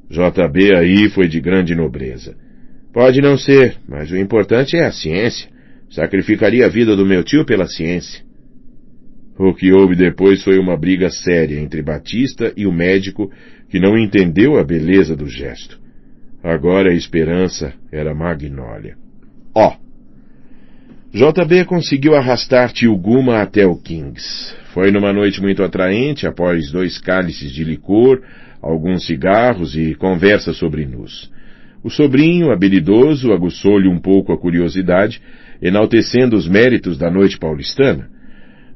JB aí foi de grande nobreza. Pode não ser, mas o importante é a ciência. Sacrificaria a vida do meu tio pela ciência. O que houve depois foi uma briga séria entre Batista e o médico, que não entendeu a beleza do gesto. Agora a esperança era Magnólia. JB conseguiu arrastar tio Guma até o Kings. Foi numa noite muito atraente, após 2 cálices de licor, alguns cigarros e conversa sobre nus. O sobrinho, habilidoso, aguçou-lhe um pouco a curiosidade, enaltecendo os méritos da noite paulistana.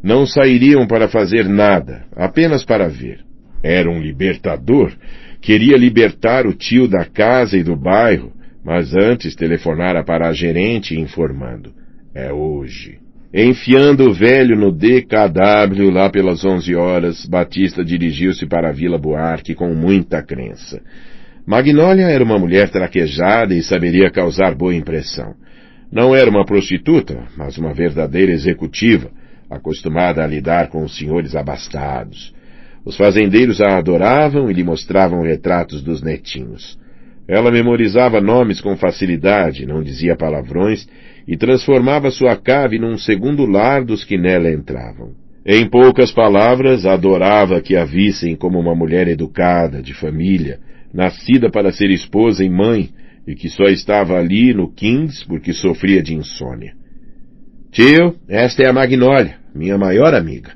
Não sairiam para fazer nada, apenas para ver. Era um libertador. Queria libertar o tio da casa e do bairro, mas antes telefonara para a gerente informando. É hoje. Enfiando o velho no DKW lá pelas 11 horas, Batista dirigiu-se para a Vila Buarque com muita crença. Magnólia era uma mulher traquejada e saberia causar boa impressão. Não era uma prostituta, mas uma verdadeira executiva, acostumada a lidar com os senhores abastados. Os fazendeiros a adoravam e lhe mostravam retratos dos netinhos. Ela memorizava nomes com facilidade, não dizia palavrões e transformava sua cave num segundo lar dos que nela entravam. Em poucas palavras, adorava que a vissem como uma mulher educada, de família, nascida para ser esposa e mãe, e que só estava ali no Kings porque sofria de insônia. Tio, esta é a Magnólia, minha maior amiga.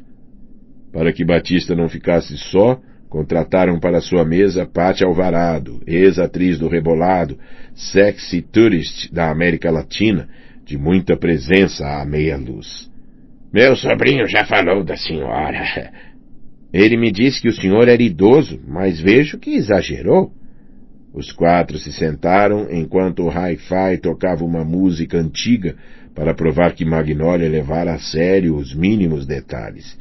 Para que Batista não ficasse só, contrataram para sua mesa Pátia Alvarado, ex-atriz do Rebolado, sexy tourist da América Latina, de muita presença à meia-luz.
Meu sobrinho já falou da senhora.
Ele me disse que o senhor era idoso, mas vejo que exagerou. Os 4 se sentaram enquanto o hi-fi tocava uma música antiga para provar que Magnólia levara a sério os mínimos detalhes.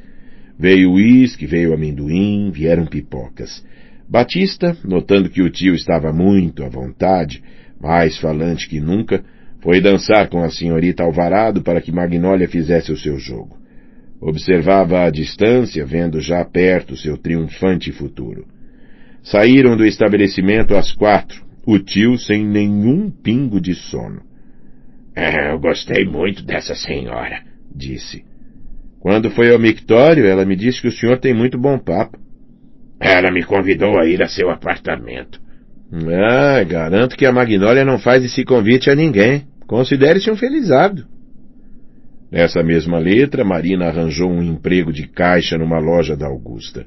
Veio uísque, veio amendoim, vieram pipocas. Batista, notando que o tio estava muito à vontade, mais falante que nunca, foi dançar com a senhorita Alvarado para que Magnólia fizesse o seu jogo. Observava à distância, vendo já perto seu triunfante futuro. Saíram do estabelecimento às 4, o tio sem nenhum pingo de sono.
Eu gostei muito dessa senhora, disse.
Quando foi ao mictório, ela me disse que o senhor tem muito bom papo.
Ela me convidou a ir a seu apartamento.
Garanto que a Magnólia não faz esse convite a ninguém. Considere-se um felizardo. Nessa mesma letra, Marina arranjou um emprego de caixa numa loja da Augusta.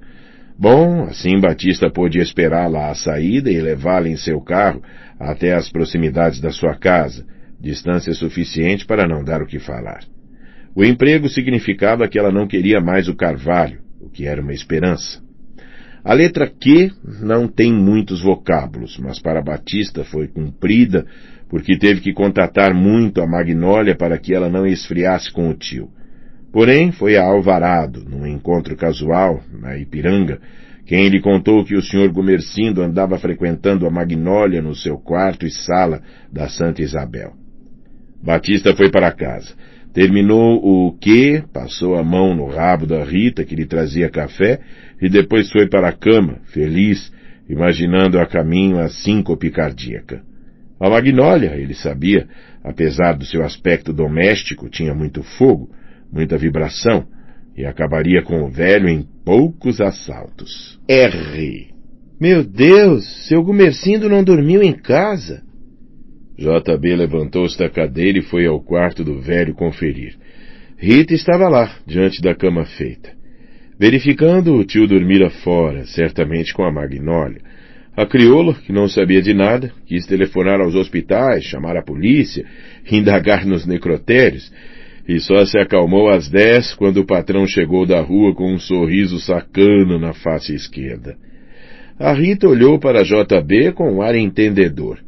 Bom, assim Batista pôde esperá-la à saída e levá-la em seu carro até as proximidades da sua casa, distância suficiente para não dar o que falar. O emprego significava que ela não queria mais o Carvalho, o que era uma esperança. A letra Q não tem muitos vocábulos, mas para Batista foi cumprida porque teve que contatar muito a Magnólia para que ela não esfriasse com o tio. Porém, foi a Alvarado, num encontro casual, na Ipiranga, quem lhe contou que o Sr. Gumercindo andava frequentando a Magnólia no seu quarto e sala da Santa Isabel. Batista foi para casa. Terminou o Q, passou a mão no rabo da Rita, que lhe trazia café, e depois foi para a cama, feliz, imaginando a caminho a síncope cardíaca. A Magnólia, ele sabia, apesar do seu aspecto doméstico, tinha muito fogo, muita vibração, e acabaria com o velho em poucos assaltos. R.
Meu Deus, seu Gumercindo não dormiu em casa?
JB levantou-se da cadeira e foi ao quarto do velho conferir. Rita estava lá, diante da cama feita. Verificando, o tio dormira fora, certamente com a Magnólia. A crioula, que não sabia de nada, quis telefonar aos hospitais, chamar a polícia, indagar nos necrotérios, e só se acalmou às 10 quando o patrão chegou da rua com um sorriso sacano na face esquerda. A Rita olhou para JB com um ar entendedor.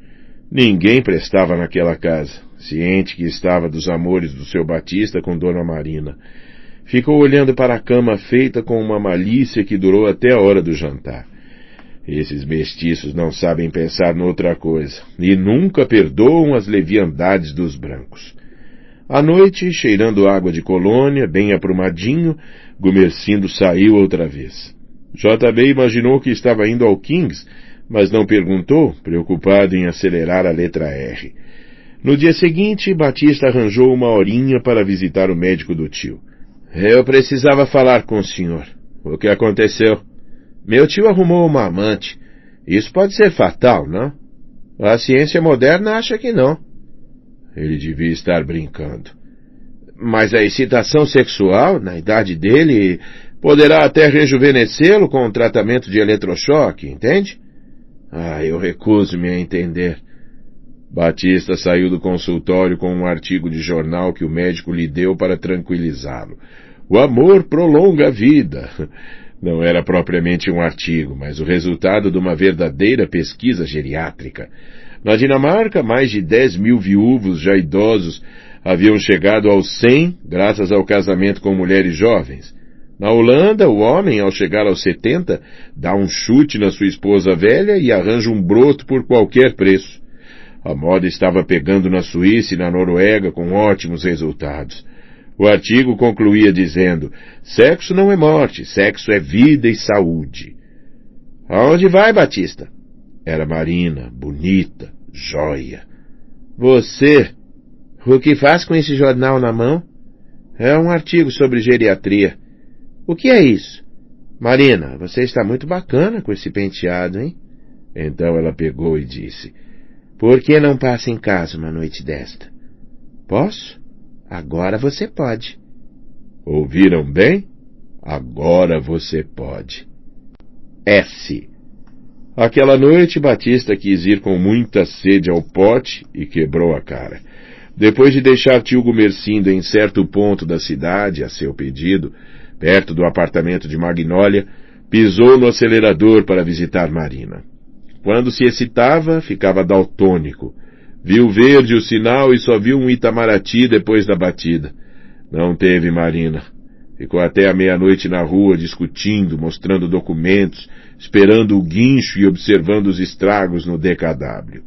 Ninguém prestava naquela casa, ciente que estava dos amores do seu Batista com Dona Marina. Ficou olhando para a cama feita com uma malícia que durou até a hora do jantar. Esses mestiços não sabem pensar noutra coisa, e nunca perdoam as leviandades dos brancos. À noite, cheirando água de colônia, bem aprumadinho, Gumercindo saiu outra vez. JB imaginou que estava indo ao Kings, mas não perguntou, preocupado em acelerar a letra R. No dia seguinte, Batista arranjou uma horinha para visitar o médico do tio.
Eu precisava falar com o senhor. O que aconteceu? Meu tio arrumou uma amante. Isso pode ser fatal, não? A ciência moderna acha que não.
Ele devia estar brincando.
Mas a excitação sexual, na idade dele, poderá até rejuvenescê-lo com um tratamento de eletrochoque, entende? Eu recuso-me a entender.
Batista saiu do consultório com um artigo de jornal que o médico lhe deu para tranquilizá-lo. O amor prolonga a vida. Não era propriamente um artigo, mas o resultado de uma verdadeira pesquisa geriátrica. Na Dinamarca, mais de 10.000 viúvos já idosos haviam chegado aos 100 graças ao casamento com mulheres jovens. Na Holanda, o homem, ao chegar aos 70, dá um chute na sua esposa velha e arranja um broto por qualquer preço. A moda estava pegando na Suíça e na Noruega com ótimos resultados. O artigo concluía dizendo: sexo não é morte, sexo é vida e saúde.
Aonde vai, Batista?
Era Marina, bonita, joia.
Você, o que faz com esse jornal na mão? É um artigo sobre geriatria. O que é isso? Marina, você está muito bacana com esse penteado, hein?
Então ela pegou e disse:
por que não passa em casa uma noite desta? Posso? Agora você pode.
Ouviram bem? Agora você pode. S. Aquela noite, Batista quis ir com muita sede ao pote e quebrou a cara. Depois de deixar tio Gumercindo em certo ponto da cidade, a seu pedido, perto do apartamento de Magnólia, pisou no acelerador para visitar Marina. Quando se excitava, ficava daltônico. Viu verde o sinal e só viu um Itamaraty depois da batida. Não teve Marina. Ficou até a meia-noite na rua discutindo, mostrando documentos, esperando o guincho e observando os estragos no DKW.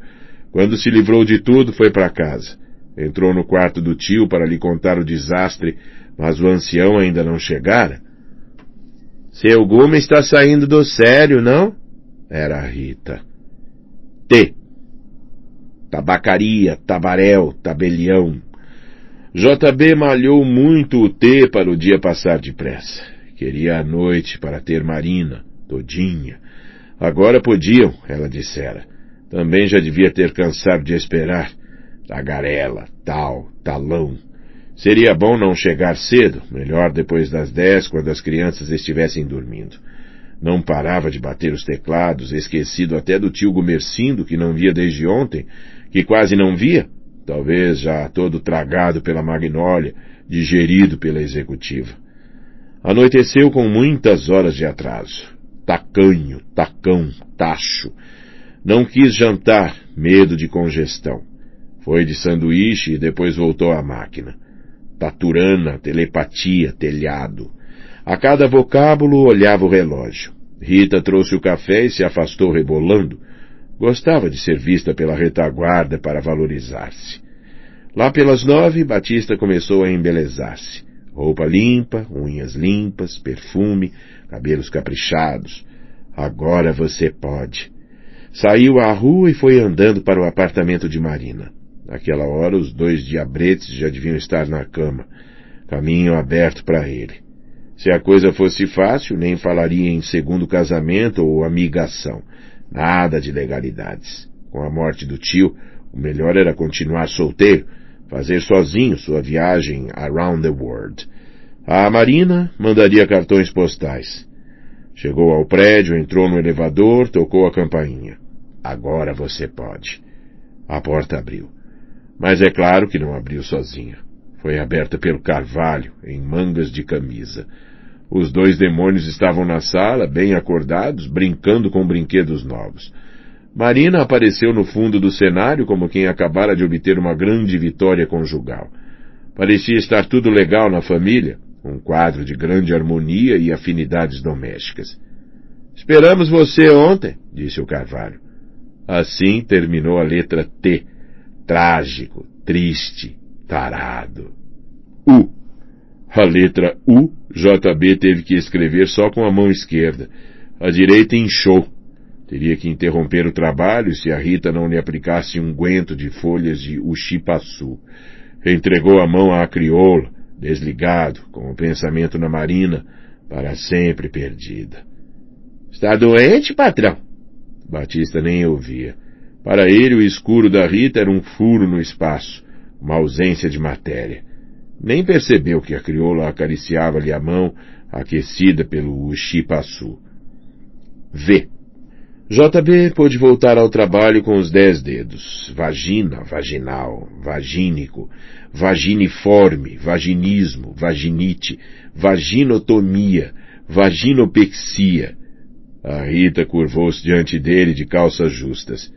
Quando se livrou de tudo, foi para casa. Entrou no quarto do tio para lhe contar o desastre, mas o ancião ainda não chegara.
Seu Gume está saindo do sério, não?
Era a Rita.
T. Tabacaria, tabaréu, tabelião.
JB malhou muito o T para o dia passar depressa. Queria a noite para ter Marina, todinha. Agora podiam, ela dissera. Também já devia ter cansado de esperar. Tagarela, tal, talão. Seria bom não chegar cedo, melhor depois das 10, quando as crianças estivessem dormindo. Não parava de bater os teclados, esquecido até do tio Gumercindo, que não via desde ontem, que quase não via, talvez já todo tragado pela Magnólia, digerido pela executiva. Anoiteceu com muitas horas de atraso. Tacanho, tacão, tacho. Não quis jantar, medo de congestão. Foi de sanduíche e depois voltou à máquina. Taturana, telepatia, telhado. A cada vocábulo olhava o relógio. Rita trouxe o café e se afastou rebolando. Gostava de ser vista pela retaguarda para valorizar-se. Lá pelas 9, Batista começou a embelezar-se. Roupa limpa, unhas limpas, perfume, cabelos caprichados. Agora você pode. saiu à rua e foi andando para o apartamento de Marina. Naquela hora, os 2 diabretes já deviam estar na cama, caminho aberto para ele. Se a coisa fosse fácil, nem falaria em segundo casamento ou amigação. Nada de legalidades. Com a morte do tio, o melhor era continuar solteiro, fazer sozinho sua viagem around the world. A Marina mandaria cartões postais. Chegou ao prédio, entrou no elevador, tocou a campainha. Agora você pode. A porta abriu. Mas é claro que não abriu sozinha. Foi aberta pelo Carvalho, em mangas de camisa. Os 2 demônios estavam na sala, bem acordados, brincando com brinquedos novos. Marina apareceu no fundo do cenário como quem acabara de obter uma grande vitória conjugal. Parecia estar tudo legal na família, um quadro de grande harmonia e afinidades domésticas. Esperamos você ontem, disse o Carvalho. Assim terminou a letra T. Trágico, triste, tarado. U. A letra U, JB teve que escrever só com a mão esquerda. A direita inchou. Teria que interromper o trabalho se a Rita não lhe aplicasse um unguento de folhas de uxipaçu. Entregou a mão à crioula, desligado, com o pensamento na Marina, para sempre perdida. Está doente, patrão? Batista nem ouvia. Para ele, o escuro da Rita era um furo no espaço, uma ausência de matéria. Nem percebeu que a crioula acariciava-lhe a mão, aquecida pelo uxipaçu. V. JB pôde voltar ao trabalho com os 10 dedos. Vagina, vaginal, vagínico, vaginiforme, vaginismo, vaginite, vaginotomia, vaginopexia. A Rita curvou-se diante dele de calças justas.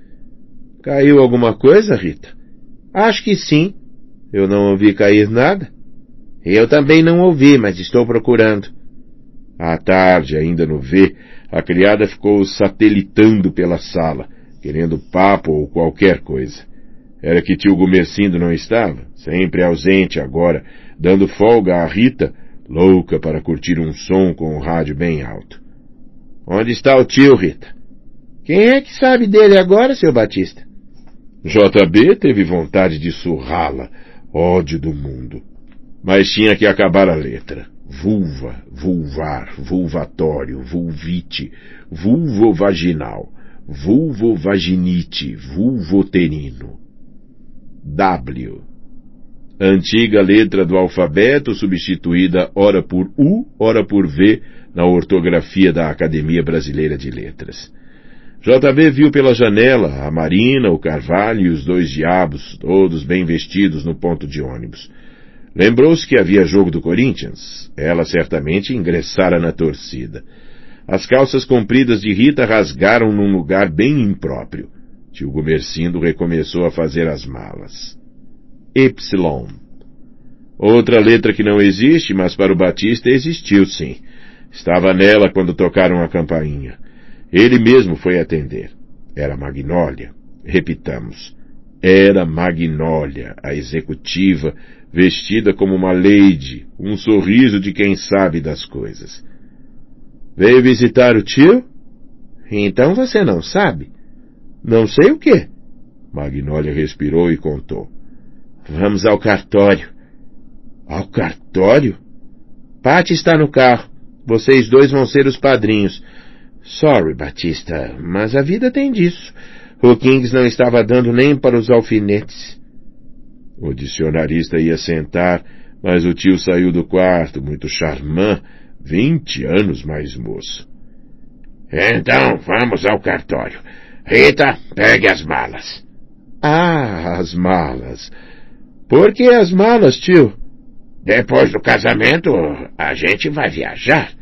Caiu alguma coisa, Rita? Acho que sim. Eu não ouvi cair nada. Eu também não ouvi, mas estou procurando. À tarde, ainda no V, a criada ficou satelitando pela sala, querendo papo ou qualquer coisa. Era que tio Gumercindo não estava, sempre ausente agora, dando folga à Rita, louca para curtir um som com o rádio bem alto. Onde está o tio, Rita? Quem é que sabe dele agora, seu Batista? JB teve vontade de surrá-la, ódio do mundo. Mas tinha que acabar a letra. Vulva, vulvar, vulvatório, vulvite, vulvovaginal, vulvovaginite, vulvoterino. W. Antiga letra do alfabeto substituída ora por U, ora por V na ortografia da Academia Brasileira de Letras. JB viu pela janela a Marina, o Carvalho e os 2 diabos, todos bem vestidos no ponto de ônibus. Lembrou-se que havia jogo do Corinthians. Ela certamente ingressara na torcida. As calças compridas de Rita rasgaram num lugar bem impróprio. Tio Gumercindo recomeçou a fazer as malas. Y. Outra letra que não existe, mas para o Batista existiu sim. Estava nela quando tocaram a campainha. Ele mesmo foi atender. Era Magnólia. Repitamos. Era Magnólia, a executiva, vestida como uma lady, um sorriso de quem sabe das coisas. Veio visitar o tio? Então você não sabe? Não sei o quê. Magnólia respirou e contou. Vamos ao cartório. Ao cartório? Patty está no carro. Vocês 2 vão ser os padrinhos. Sorry, Batista, mas a vida tem disso. O Kings não estava dando nem para os alfinetes. O dicionarista ia sentar, mas o tio saiu do quarto, muito charmant, 20 anos mais moço. Então, vamos ao cartório. Rita, pegue as malas. Ah, as malas. Por que as malas, tio? Depois do casamento, a gente vai viajar.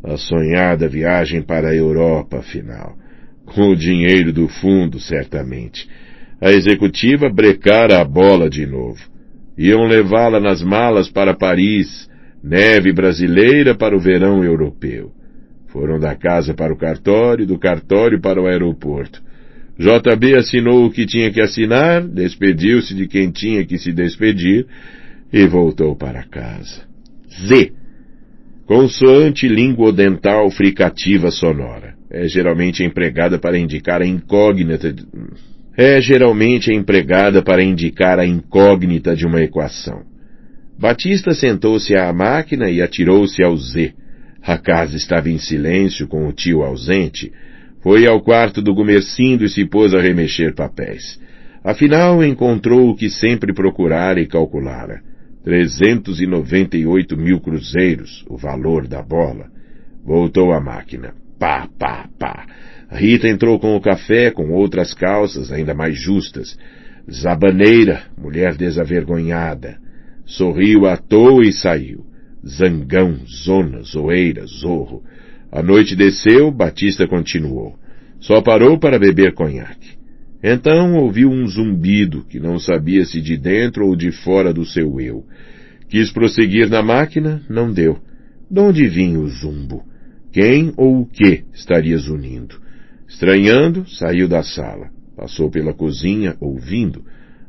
A sonhada viagem para a Europa, afinal. Com o dinheiro do fundo, certamente. A executiva brecara a bola de novo. Iam levá-la nas malas para Paris, neve brasileira para o verão europeu. Foram da casa para o cartório, do cartório para o aeroporto. JB assinou o que tinha que assinar, despediu-se de quem tinha que se despedir e voltou para casa. Z. Consoante linguodental fricativa sonora. É geralmente empregada para indicar a incógnita de uma equação. Batista sentou-se à máquina e atirou-se ao Z. A casa estava em silêncio com o tio ausente. Foi ao quarto do Gumercindo e se pôs a remexer papéis. Afinal, encontrou o que sempre procurara e calculara. 398 mil cruzeiros, o valor da bola. Voltou à máquina. Pá, pá, pá. Rita entrou com o café, com outras calças, ainda mais justas. Zabaneira, mulher desavergonhada. Sorriu à toa e saiu. Zangão, zona, zoeira, zorro. A noite desceu, Batista continuou. Só parou para beber conhaque. Então ouviu um zumbido, que não sabia se de dentro ou de fora do seu eu. Quis prosseguir na máquina, não deu. De onde vinha o zumbo? Quem ou o que estaria zunindo? Estranhando, saiu da sala. Passou pela cozinha, ouvindo.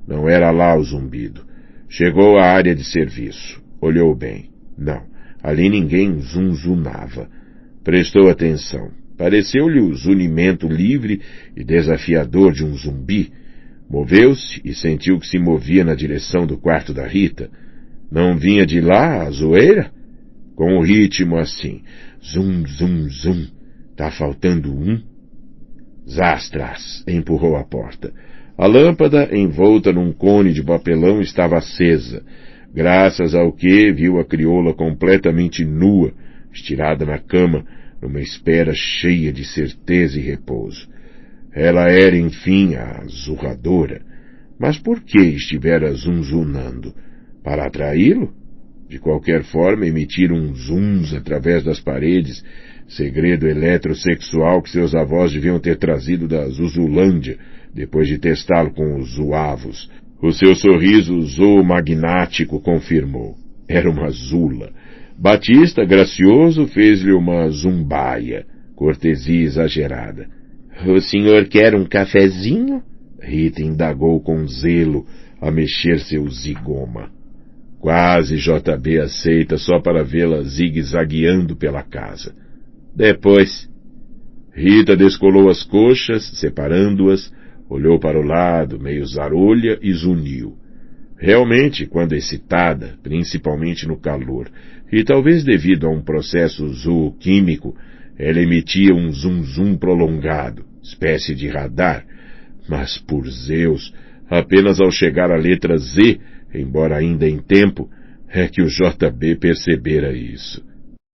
Não era lá o zumbido. Chegou à área de serviço. Olhou bem. Não, ali ninguém zunzunava. Prestou atenção. Pareceu-lhe o zunimento livre e desafiador de um zumbi. Moveu-se e sentiu que se movia na direção do quarto da Rita. Não vinha de lá a zoeira? Com um ritmo assim. Zum, zum, zum. Tá faltando um? Zastras, empurrou a porta. A lâmpada, envolta num cone de papelão, estava acesa, graças ao que viu a crioula completamente nua, estirada na cama, numa espera cheia de certeza e repouso. Ela era, enfim, a zurradora. Mas por que estivera zunzunando? Para atraí-lo? De qualquer forma, emitir um zunz através das paredes, segredo eletrosexual que seus avós deviam ter trazido da Zuzulândia, depois de testá-lo com os zuavos. O seu sorriso zoomagnático confirmou. Era uma zula. Batista, gracioso, fez-lhe uma zumbaia, cortesia exagerada. — O senhor quer um cafezinho? Rita indagou com zelo, a mexer seu zigoma. Quase JB aceita só para vê-la zigue-zagueando pela casa. Depois. Rita descolou as coxas, separando-as, olhou para o lado, meio zarolha, e zuniu. Realmente, quando excitada, principalmente no calor, e talvez devido a um processo zooquímico, ela emitia um zum-zum prolongado, espécie de radar, mas, por Zeus, apenas ao chegar à letra Z, embora ainda em tempo, é que o JB percebera isso.